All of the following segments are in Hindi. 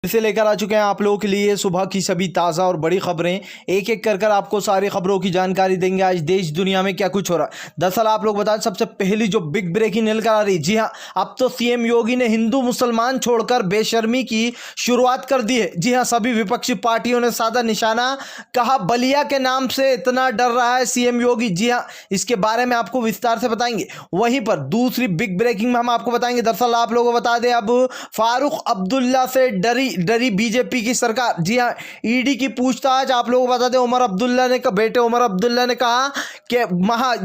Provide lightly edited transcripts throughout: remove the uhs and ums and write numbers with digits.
फिर से लेकर आ चुके हैं आप लोगों के लिए सुबह की सभी ताज़ा और बड़ी खबरें। एक एक कर आपको सारी खबरों की जानकारी देंगे। आज देश दुनिया में क्या कुछ हो रहा है। दरअसल आप लोग बता, सबसे पहली जो बिग ब्रेकिंग निकल आ रही, जी हाँ, अब तो सीएम योगी ने हिंदू मुसलमान छोड़कर बेशर्मी की शुरुआत कर दी है। जी हाँ, सभी विपक्षी पार्टियों ने साधा निशाना, कहा बलिया के नाम से इतना डर रहा है सीएम योगी। जी हाँ, इसके बारे में आपको विस्तार से बताएंगे। वहीं पर दूसरी बिग ब्रेकिंग में हम आपको बताएंगे। दरअसल आप लोगों को बता दें, अब फारूक अब्दुल्ला से डरी बीजेपी की सरकार। जी हां, ईडी की पूछताछ। आप लोगों को बता दें, उमर अब्दुल्ला ने बेटे उमर अब्दुल्ला ने कहा कि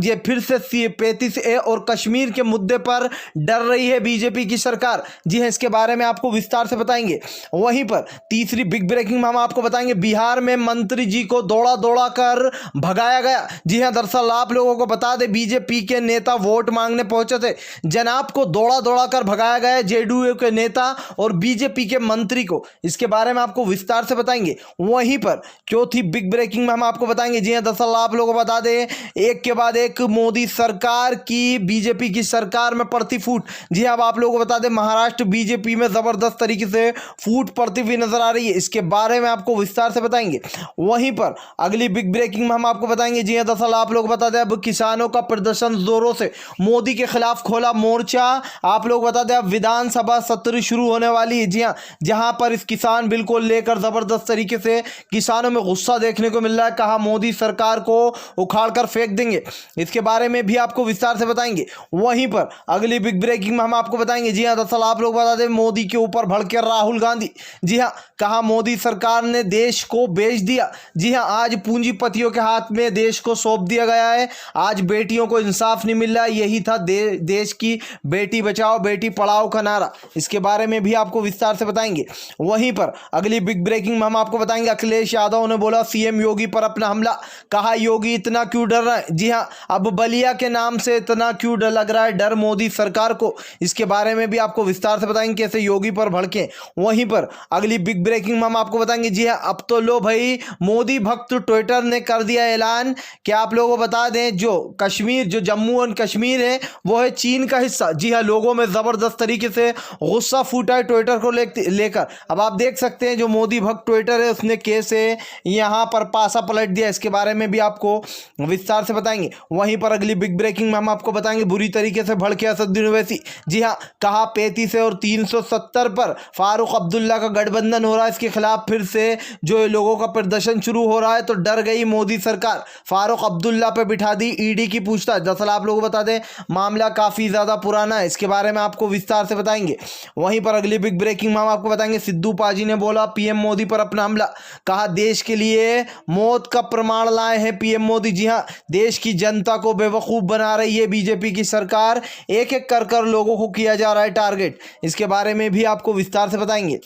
ये फिर से 35A और कश्मीर के मुद्दे पर डर रही है बीजेपी की सरकार। जी हां, इसके बारे में आपको विस्तार से बताएंगे। वहीं पर तीसरी बिग ब्रेकिंग में हम आपको बताएंगे, बिहार में मंत्री जी को दौड़ा दौड़ा कर भगाया गया। जी हां, दरअसल आप लोगों को बता दें, बीजेपी के नेता वोट मांगने पहुंचे थे, जनाब को दौड़ा दौड़ा कर भगाया गया, जेडीयू के नेता और बीजेपी के मंत्री को। इसके बारे में आपको विस्तार से बताएंगे। वहीं पर चौथी बिग ब्रेकिंग में हम आपको बताएंगे। जी हां, दरअसल आप लोगों को बता दें, एक के बाद एक मोदी सरकार की बीजेपी की सरकार में पड़ती फूट। जी हां, अब आप लोगों को बता दें, महाराष्ट्र बीजेपी में जबरदस्त तरीके से फूट पड़ती हुई नजर आ रही है। इसके बारे में आपको विस्तार से बताएंगे। वहीं पर अगली बिग ब्रेकिंग में हम आपको बताएंगे। जी हां, दरअसल आप लोग बता दें, अब किसानों का प्रदर्शन जोरों से, मोदी के खिलाफ खोला मोर्चा। आप लोग बता दें, अब विधानसभा सत्र शुरू होने वाली है। जी हां, जहां पर इस किसान बिल को लेकर जबरदस्त तरीके से किसानों में गुस्सा देखने को मिल रहा है। कहा मोदी सरकार को उखाड़कर फेंक देंगे। इसके बारे में भी आपको विस्तार से बताएंगे। वहीं पर अगली बिग ब्रेकिंग में हम आपको बताएंगे। जी हां, दरअसल आप लोग बता दें, मोदी के ऊपर भड़के राहुल गांधी। जी हां, कहा मोदी सरकार ने देश को बेच दिया। जी हां, आज पूंजीपतियों के हाथ में देश को सौंप दिया गया है। आज बेटियों को इंसाफ नहीं मिल रहा। यही था देश की बेटी बचाओ बेटी पढ़ाओ का नारा। इसके बारे में भी आपको विस्तार से बताएंगे। वहीं पर अगली बिग ब्रेकिंग में हम आपको बताएंगे, अखिलेश यादव ने बोला सीएम योगी पर अपना हमला। कहा योगी इतना क्यों डर रहा है। जी हां, अब बलिया के नाम से इतना क्यों डर लग रहा है, डर मोदी सरकार को। इसके बारे में भी आपको विस्तार से बताएंगे, कैसे योगी पर भड़के। वहीं पर अगली बिग ब्रेकिंग में हम आपको बताएंगे। जी हां, अब तो लो भाई, मोदी भक्त ट्विटर ने कर दिया ऐलान कि आप लोगों को बता दें, जो कश्मीर, जो जम्मू और कश्मीर है, वो है चीन का हिस्सा। जी हां, लोगों में जबरदस्त तरीके से गुस्सा फूटा है ट्विटर को लेकर। अब आप देख सकते हैं, जो मोदी भक्त ट्विटर है, उसने कैसे यहां पर पासा पलट दिया। इसके बारे में भी आपको विस्तार से बताएंगे। वहीं पर अगली बिग ब्रेकिंग में हम आपको बताएंगे, बुरी तरीके से भड़के असदुद्दीन ओवैसी। जी हां, कहा 35 और 370 पर फारूक अब्दुल्ला का गठबंधन हो रहा है। इसके खिलाफ फिर से जो लोगों का प्रदर्शन शुरू हो रहा है, तो डर गई मोदी सरकार, फारूक अब्दुल्ला पे बिठा दी ईडी की पूछताछ। दरअसल आप लोगों को बता दें, मामला काफी ज्यादा पुराना है। इसके बारे में आपको विस्तार से बताएंगे। वहीं पर अगली बिग ब्रेकिंग में हम आपको बताएंगे, सिद्धू पाजी ने बोला पीएम मोदी पर अपना हमला। कहा देश के लिए मौत का प्रमाण लाए हैं पीएम मोदी। जी हां, देश की जनता को बेवकूफ बना रही है बीजेपी की सरकार। एक एक कर लोगों को किया जा रहा है टारगेट। इसके बारे में भी आपको विस्तार से बताएंगे।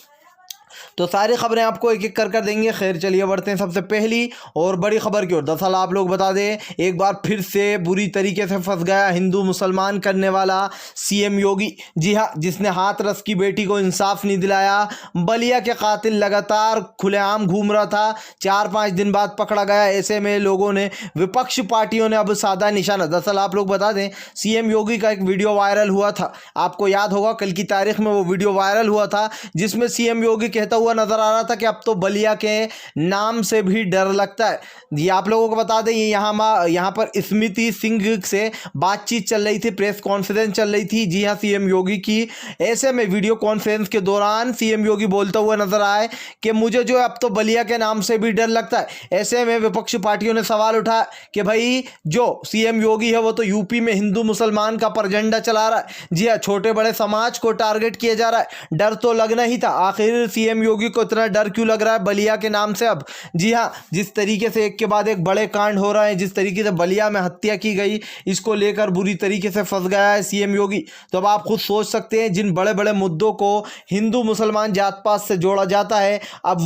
तो सारी खबरें आपको एक एक कर देंगे। खैर, चलिए बढ़ते हैं सबसे पहली और बड़ी खबर की ओर। दरअसल आप लोग बता दें, एक बार फिर से बुरी तरीके से फंस गया हिंदू मुसलमान करने वाला सीएम योगी। जी हां, जिसने हाथरस की बेटी को इंसाफ नहीं दिलाया। बलिया के कातिल लगातार खुलेआम घूम रहा था, 4-5 दिन बाद पकड़ा गया। ऐसे में लोगों ने, विपक्ष पार्टियों ने अब साधा निशाना। दरअसल आप लोग बता दें, सीएम योगी का एक वीडियो वायरल हुआ था। आपको याद होगा, कल की तारीख में वो वीडियो वायरल हुआ था, जिसमें सीएम योगी कहता हुआ नजर आ रहा था कि अब तो बलिया के नाम से भी डर लगता है। ये आप लोगों को बता दें, यहाँ पर स्मृति सिंह से बातचीत चल रही थी, प्रेस कॉन्फ्रेंस चल रही थी। जी हाँ, सीएम योगी की। ऐसे में वीडियो कॉन्फ्रेंस के दौरान सीएम योगी बोलता हुआ नजर आए कि मुझे जो अब तो बलिया के नाम से भी डर लगता है। ऐसे में विपक्षी पार्टियों ने सवाल उठाया कि भाई, जो सीएम योगी है वो तो यूपी में हिंदू मुसलमान का परझंडा चला रहा है। जी हाँ, छोटे बड़े समाज को टारगेट किया जा रहा है। डर तो लगना ही था। आखिर सीएम योगी को इतना डर क्यों लग रहा है बलिया के नाम से अब। जी हाँ, जिस तरीके से एक के बाद एक बड़े कांड हो रहे हैं, जिस तरीके से बलिया में हत्या की गई, इसको लेकर बुरी तरीके से फंस गया है सीएम योगी। तो अब आप खुद सोच सकते हैं, जिन बड़े बड़े मुद्दों को हिंदू मुसलमान जात पात से जोड़ा जाता है, अब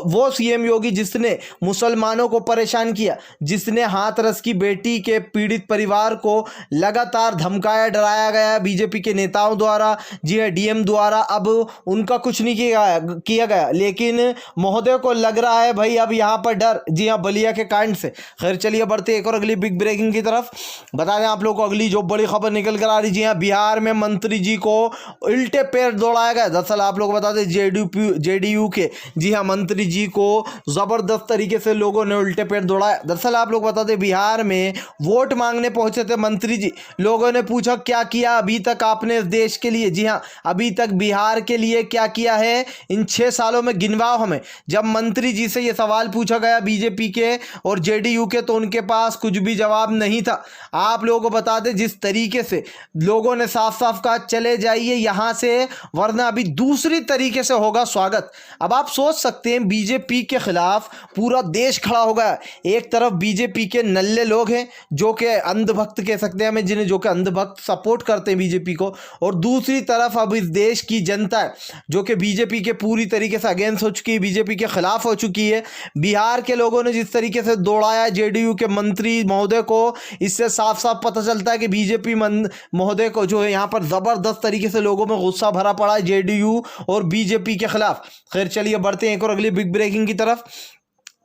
वो सीएम योगी जिसने मुसलमानों को परेशान किया, जिसने हाथरस की बेटी के पीड़ित परिवार को लगातार धमकाया डराया गया बीजेपी के नेताओं द्वारा, जी हाँ, डीएम द्वारा, अब उनका कुछ नहीं किया किया गया, लेकिन महोदय को लग रहा है भाई अब यहाँ पर डर। जी हाँ, बलिया के कांड से। खैर चलिए बढ़ते एक और अगली बिग ब्रेकिंग की तरफ। बता दें आप लोग को अगली जो बड़ी खबर निकल कर आ रही, जी हाँ, बिहार में मंत्री जी को उल्टे पैर दौड़ाया गया। दरअसल आप लोग बता दें जेडीयू के, जी हाँ, मंत्री जी को जबरदस्त तरीके से लोगों ने उल्टे पैर दौड़ाया। दरअसल आप लोग बता दें बिहार में वोट मांगने पहुंचे थे मंत्री जी। लोगों ने पूछा क्या किया अभी तक आपने इस देश के लिए। जी हाँ, अभी तक बिहार के लिए क्या किया है इन 6 सालों में, गिनवाओ हमें। जब मंत्री जी से यह सवाल पूछा गया बीजेपी के और जेडीयू के, तो उनके पास कुछ भी जवाब नहीं था। आप लोगों को बता दें जिस तरीके से लोगों ने साफ साफ कहा चले जाइए यहां से, वरना अभी दूसरी तरीके से होगा स्वागत। अब आप सोच सकते हैं बीजेपी के खिलाफ पूरा देश खड़ा हो गया। एक तरफ बीजेपी के नल्ले लोग हैं जो कि अंधभक्त कह सकते हैं हमें, जिन्हें जो कि अंधभक्त सपोर्ट करते हैं बीजेपी को, और दूसरी तरफ अब इस देश की जनता है जो कि बीजेपी के पूरी तरीके से अगेंस्ट हो चुकी है, बीजेपी के खिलाफ हो चुकी है। बिहार के लोगों ने जिस तरीके से दौड़ाया जेडीयू के मंत्री महोदय को, इससे साफ साफ पता चलता है कि बीजेपी महोदय को जो है यहाँ पर जबरदस्त तरीके से लोगों में गुस्सा भरा पड़ा है जेडीयू और बीजेपी के खिलाफ। खैर चलिए बढ़ते हैं एक और अगली बिग ब्रेकिंग की तरफ।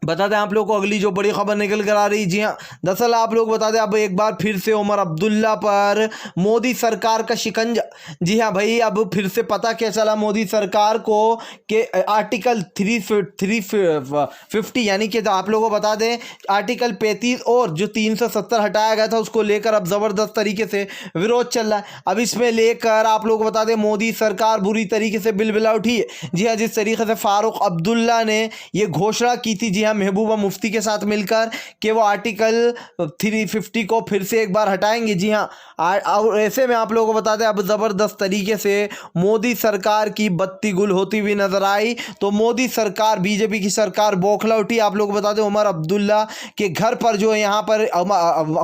बता दें आप लोग को अगली जो बड़ी खबर निकल कर आ रही, जी हाँ, दरअसल आप लोग बता दें अब एक बार फिर से उमर अब्दुल्ला पर मोदी सरकार का शिकंजा। जी हाँ भाई, अब फिर से पता क्या चला मोदी सरकार को कि आर्टिकल 350 यानी कि आप लोगों को बता दें आर्टिकल 35 और जो 370 हटाया गया था उसको लेकर अब ज़बरदस्त तरीके से विरोध चल रहा है। अब इसमें लेकर आप लोग बता दें मोदी सरकार बुरी तरीके से बिलबिला उठी है। जी हाँ, जिस तरीके से फारूक अब्दुल्ला ने ये घोषणा की थी, जी हाँ, महबूबा मुफ्ती के साथ मिलकर कि वो आर्टिकल 350 को फिर से एक बार हटाएंगे। जी हाँ, और ऐसे में आप लोगों को बता दें अब ज़बरदस्त तरीके से मोदी सरकार की बत्ती गुल होती हुई नजर आई। तो मोदी सरकार, बीजेपी की सरकार बौखला उठी। आप लोग बता दें उमर अब्दुल्ला के घर पर जो है यहाँ पर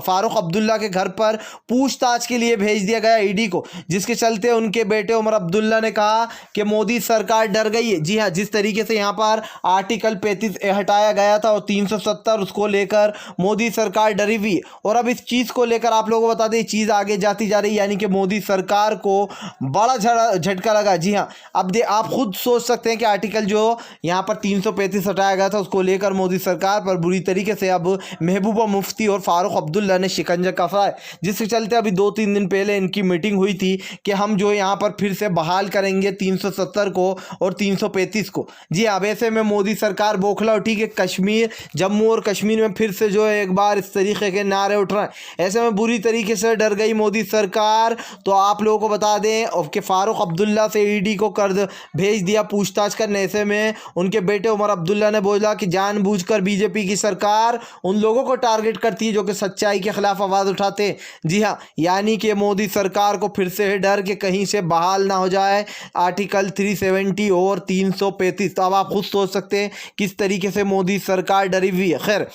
फारूक अब्दुल्ला के घर पर पूछताछ के लिए भेज दिया गया ईडी को, जिसके चलते उनके बेटे उमर अब्दुल्ला ने कहा कि मोदी सरकार डर गई है। जी हाँ, जिस तरीके से यहाँ पर आर्टिकल 35 हटाया गया था और 370 उसको लेकर मोदी सरकार डरी हुई, और अब इस चीज़ को लेकर आप लोगों को बता दें चीज़ आगे जाती जा रही, यानी कि मोदी सरकार को बड़ा झटका लगा। जी हाँ, अब आप खुद सोच सकते हैं कि आर्टिकल जो यहाँ पर 335 हटाया गया था उसको लेकर मोदी सरकार पर बुरी तरीके से अब महबूबा मुफ्ती और फारूक अब्दुल्ला ने शिकंजा कसा है, जिसके चलते अभी 2-3 दिन पहले इनकी मीटिंग हुई थी कि हम जो यहाँ पर फिर से बहाल करेंगे 370 को और 335 को। जी हाँ, वैसे में मोदी सरकार बौखला उठी कि कश्मीर, जम्मू और कश्मीर में फिर से जो है एक बार इस तरीके के नारे उठ रहे हैं। ऐसे में बुरी तरीके से डर गई मोदी सरकार। तो आप लोगों को बता दें कि फारूक अब्दुल्ला से ईडी को कर भेज दिया पूछताछ करने। ऐसे में उनके बेटे उमर अब्दुल्ला ने बोला कि जानबूझकर बीजेपी की सरकार उन लोगों को टारगेट करती है जो कि सच्चाई के खिलाफ आवाज़ उठाते हैं। जी हाँ, यानी कि मोदी सरकार को फिर से डर के कहीं से बहाल ना हो जाए आर्टिकल 370 और 335। तो अब आप खुद सोच सकते हैं किस तरीके से मोदी सरकार डरी हुई है। खैर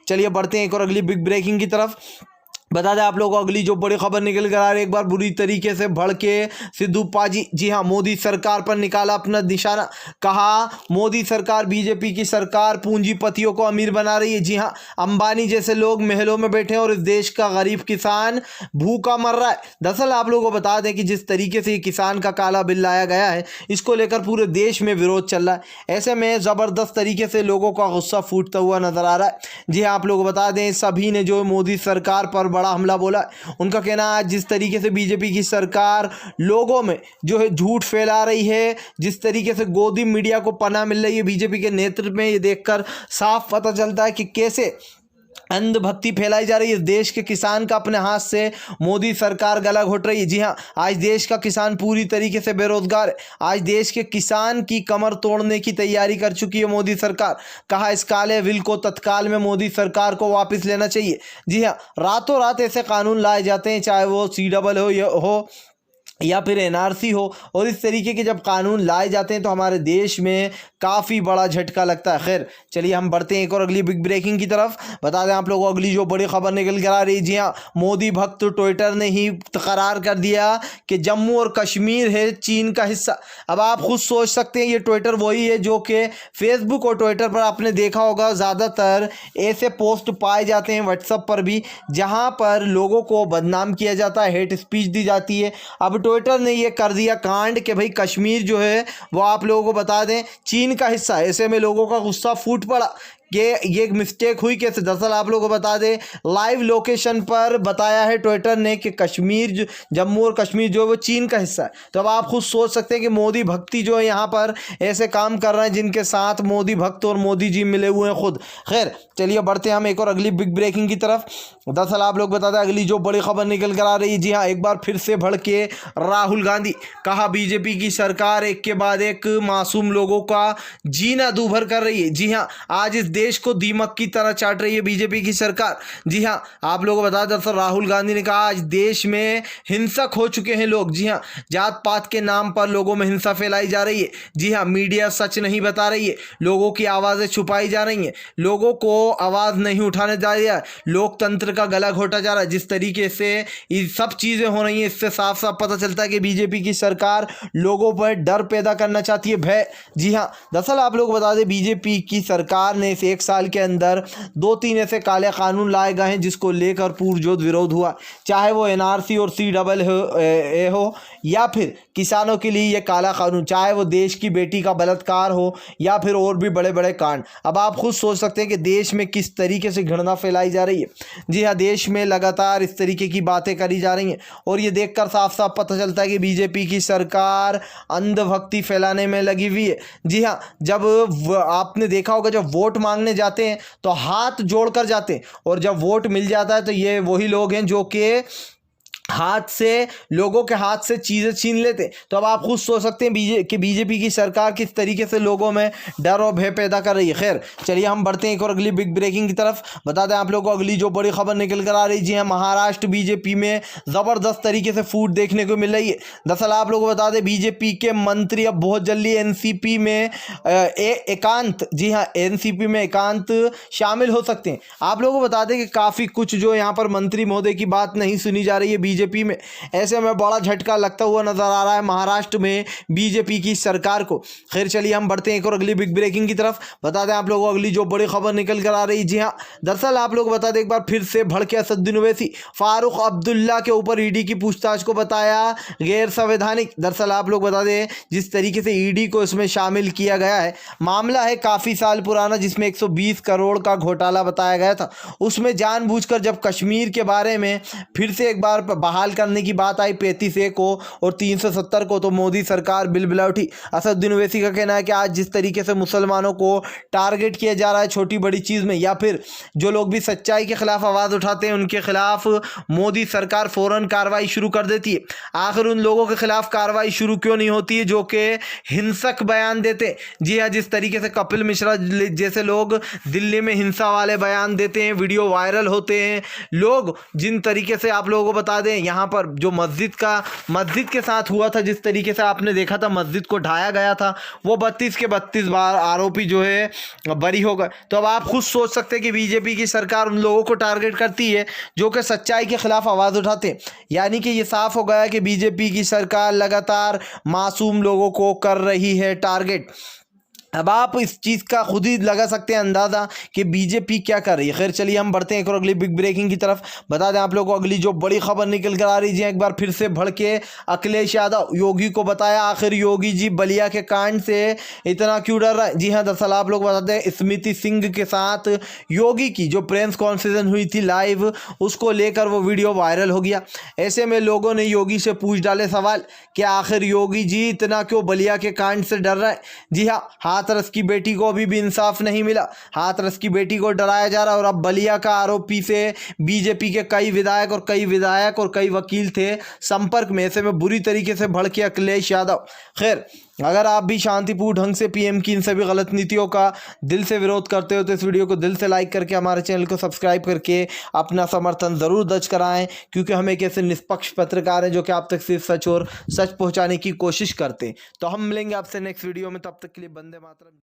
चलिए बढ़ते हैं एक और अगली बिग ब्रेकिंग की तरफ। बता दें आप लोगों को अगली जो बड़ी खबर निकल कर आ रही है, एक बार बुरी तरीके से भड़के सिद्धू पाजी। जी हाँ, मोदी सरकार पर निकाला अपना निशाना। कहा मोदी सरकार, बीजेपी की सरकार पूंजीपतियों को अमीर बना रही है। जी हाँ, अंबानी जैसे लोग महलों में बैठे हैं और इस देश का गरीब किसान भूखा मर रहा है। दरअसल आप लोगों को बता दें कि जिस तरीके से ये किसान का काला बिल लाया गया है, इसको लेकर पूरे देश में विरोध चल रहा है। ऐसे में ज़बरदस्त तरीके से लोगों का गुस्सा फूटता हुआ नजर आ रहा है। जी हाँ, आप लोगों को बता दें सभी ने जो मोदी सरकार पर बड़ा हमला बोला। उनका कहना है जिस तरीके से बीजेपी की सरकार लोगों में जो है झूठ फैला रही है, जिस तरीके से गोदी मीडिया को पनाह मिल रही है बीजेपी के नेतृत्व में, ये देखकर साफ पता चलता है कि कैसे अंधभक्ति फैलाई जा रही है। देश के किसान का अपने हाथ से मोदी सरकार गला घोट रही है। जी हाँ, आज देश का किसान पूरी तरीके से बेरोजगार है। आज देश के किसान की कमर तोड़ने की तैयारी कर चुकी है मोदी सरकार। कहा इस काले बिल को तत्काल में मोदी सरकार को वापस लेना चाहिए। जी हाँ, रातों रात ऐसे कानून लाए जाते हैं, चाहे वो CAA हो या फिर NRC हो, और इस तरीके के जब कानून लाए जाते हैं तो हमारे देश में काफ़ी बड़ा झटका लगता है। खैर चलिए हम बढ़ते हैं एक और अगली बिग ब्रेकिंग की तरफ। बता दें आप लोगों को अगली जो बड़ी खबर निकल कर आ रही है, जी हाँ, मोदी भक्त ट्विटर ने ही करार कर दिया कि जम्मू और कश्मीर है चीन का हिस्सा। अब आप खुद सोच सकते हैं ये ट्विटर वही है जो कि फेसबुक और ट्विटर पर आपने देखा होगा ज़्यादातर ऐसे पोस्ट पाए जाते हैं, व्हाट्सएप पर भी, जहाँ पर लोगों को बदनाम किया जाता है, हेट स्पीच दी जाती है। अब ट्विटर ने ये कर दिया कांड कि भाई कश्मीर जो है वो आप लोगों को बता दें चीन का हिस्सा है। ऐसे में लोगों का गुस्सा फूट पड़ा कि ये मिस्टेक हुई कैसे। दरअसल आप लोगों को बता दें लाइव लोकेशन पर बताया है ट्विटर ने कि कश्मीर जम्मू और कश्मीर जो है वो चीन का हिस्सा है। तो अब आप खुद सोच सकते हैं कि मोदी भक्ति जो है यहाँ पर ऐसे काम कर रहे हैं जिनके साथ मोदी भक्त और मोदी जी मिले हुए हैं खुद। खैर चलिए बढ़ते हैं हम एक और अगली बिग ब्रेकिंग की तरफ। दरअसल आप लोग बता दें अगली जो बड़ी खबर निकल कर आ रही है, जी हाँ, एक बार फिर से भड़के राहुल गांधी। कहा बीजेपी की सरकार एक के बाद एक मासूम लोगों का जीना दूभर कर रही है। जी हाँ, आज इस देश को दीमक की तरह चाट रही है बीजेपी की सरकार। जी हाँ, आप लोगों को बता दें दरअसल राहुल गांधी ने कहा आज देश में हिंसक हो चुके हैं लोग। जी हाँ, जात पात के नाम पर लोगों में हिंसा फैलाई जा रही है। जी हाँ, मीडिया सच नहीं बता रही है, लोगों की आवाज़ें छुपाई जा रही हैं, लोगों को आवाज़ नहीं उठाने जा रही है, लोकतंत्र का गला घोटा जा रहा है। जिस तरीके से ये सब चीज़ें हो रही हैं इससे साफ साफ पता चलता है कि बीजेपी की सरकार लोगों पर डर पैदा करना चाहती है, भय। जी हाँ, दरअसल आप लोग बता दें बीजेपी की सरकार ने इस एक साल के अंदर 2-3 ऐसे काले कानून लाए गए हैं जिसको लेकर पुरजोर विरोध हुआ, चाहे वो एनआरसी और CAA हो या फिर किसानों के लिए ये काला कानून, चाहे वो देश की बेटी का बलात्कार हो या फिर और भी बड़े बड़े कांड। अब आप खुद सोच सकते हैं कि देश में किस तरीके से घृणा फैलाई जा रही है। जी हाँ, देश में लगातार इस तरीके की बातें करी जा रही हैं और ये देखकर साफ साफ पता चलता है कि बीजेपी की सरकार अंधभक्ति फैलाने में लगी हुई है। जी हाँ, जब आपने देखा होगा जब वोट मांगने जाते हैं तो हाथ जोड़कर जाते हैं और जब वोट मिल जाता है तो ये वही लोग हैं जो कि हाथ से लोगों के हाथ से चीज़ें छीन लेते। तो अब आप खुद सोच सकते हैं कि बीजेपी की सरकार किस तरीके से लोगों में डर और भय पैदा कर रही है। खैर चलिए हम बढ़ते हैं एक और अगली बिग ब्रेकिंग की तरफ। बता दें आप लोगों को अगली जो बड़ी खबर निकल कर आ रही है, जी हाँ, महाराष्ट्र बीजेपी में ज़बरदस्त तरीके से फूट देखने को मिल रही है। दरअसल आप लोगों को बता दें बीजेपी के मंत्री अब बहुत जल्दी एनसीपी में एकांत, जी हाँ, एनसीपी में एकांत शामिल हो सकते हैं। आप लोगों को बता दें कि काफ़ी कुछ जो यहाँ पर मंत्री महोदय की बात नहीं सुनी जा रही है बीजेपी में। ऐसे में बड़ा झटका लगता हुआ नजर आ रहा है महाराष्ट्र में बीजेपी की सरकार को। खैर चलिए हम बढ़ते हैं एक और अगली बिग ब्रेकिंग की तरफ। बता दें आप लोगों को अगली जो बड़ी खबर निकल कर आ रही है, जी हाँ, दरअसल आप लोग बता दें एक बार फिर से भड़के असदुद्दीन ओवैसी, फारूक अब्दुल्ला के ऊपर ईडी की पूछताछ को बताया गैर संवैधानिक। दरअसल आप लोग बता दें जिस तरीके से ईडी को इसमें शामिल किया गया है, मामला है काफ़ी साल पुराना जिसमें 120 करोड़ का घोटाला बताया गया था। उसमें जानबूझकर जब कश्मीर के बारे में फिर से एक बार बहाल करने की बात आई 35A को और 370 को, तो मोदी सरकार बिलबिला उठी। असदुद्दीन ओवैसी का कहना है कि आज जिस तरीके से मुसलमानों को टारगेट किया जा रहा है छोटी बड़ी चीज़ में, या फिर जो लोग भी सच्चाई के खिलाफ आवाज़ उठाते हैं उनके खिलाफ मोदी सरकार फ़ौरन कार्रवाई शुरू कर देती है। आखिर उन लोगों के खिलाफ कार्रवाई शुरू क्यों नहीं होती है जो कि हिंसक बयान देते। जी हाँ, जिस तरीके से कपिल मिश्रा जैसे लोग दिल्ली में हिंसा वाले बयान देते हैं, वीडियो वायरल होते हैं, लोग जिन तरीके से आप लोगों को बता दें यहाँ पर जो मस्जिद के साथ हुआ था, जिस तरीके से आपने देखा था मस्जिद को ढाया गया था, वो 32 के 32 बार आरोपी जो है बरी हो गए। तो अब आप खुद सोच सकते हैं कि बीजेपी की सरकार उन लोगों को टारगेट करती है जो कि सच्चाई के खिलाफ आवाज़ उठाते हैं। यानी कि ये साफ हो गया कि बीजेपी की सरकार लगातार मासूम लोगों को कर रही है टारगेट। अब आप इस चीज़ का खुद ही लगा सकते हैं अंदाज़ा कि बीजेपी क्या कर रही है। खैर चलिए हम बढ़ते हैं एक और अगली बिग ब्रेकिंग की तरफ। बता दें आप लोगों को अगली जो बड़ी खबर निकल कर आ रही है, एक बार फिर से भड़के अखिलेश यादव, योगी को बताया आखिर योगी जी बलिया के कांड से इतना क्यों डर रहा है। जी हाँ, दरअसल आप लोग बताते हैं स्मृति सिंह के साथ योगी की जो प्रेस कॉन्फ्रेंस हुई थी लाइव, उसको लेकर वो वीडियो वायरल हो गया। ऐसे में लोगों ने योगी से पूछ डाले सवाल कि आखिर योगी जी इतना क्यों बलिया के कांड से डर रहा है। जी हाँ, हाथरस की बेटी को अभी भी इंसाफ नहीं मिला, हाथरस की बेटी को डराया जा रहा है और अब बलिया का आरोपी से बीजेपी के कई विधायक और कई वकील थे संपर्क में। ऐसे में बुरी तरीके से भड़के अखिलेश यादव। खैर अगर आप भी शांतिपूर्ण ढंग से पीएम की इन सभी गलत नीतियों का दिल से विरोध करते हो तो इस वीडियो को दिल से लाइक करके हमारे चैनल को सब्सक्राइब करके अपना समर्थन ज़रूर दर्ज कराएं, क्योंकि हम एक ऐसे निष्पक्ष पत्रकार हैं जो कि आप तक सिर्फ सच और सच पहुंचाने की कोशिश करते हैं। तो हम मिलेंगे आपसे नेक्स्ट वीडियो में, तब तक के लिए वंदे मातरम।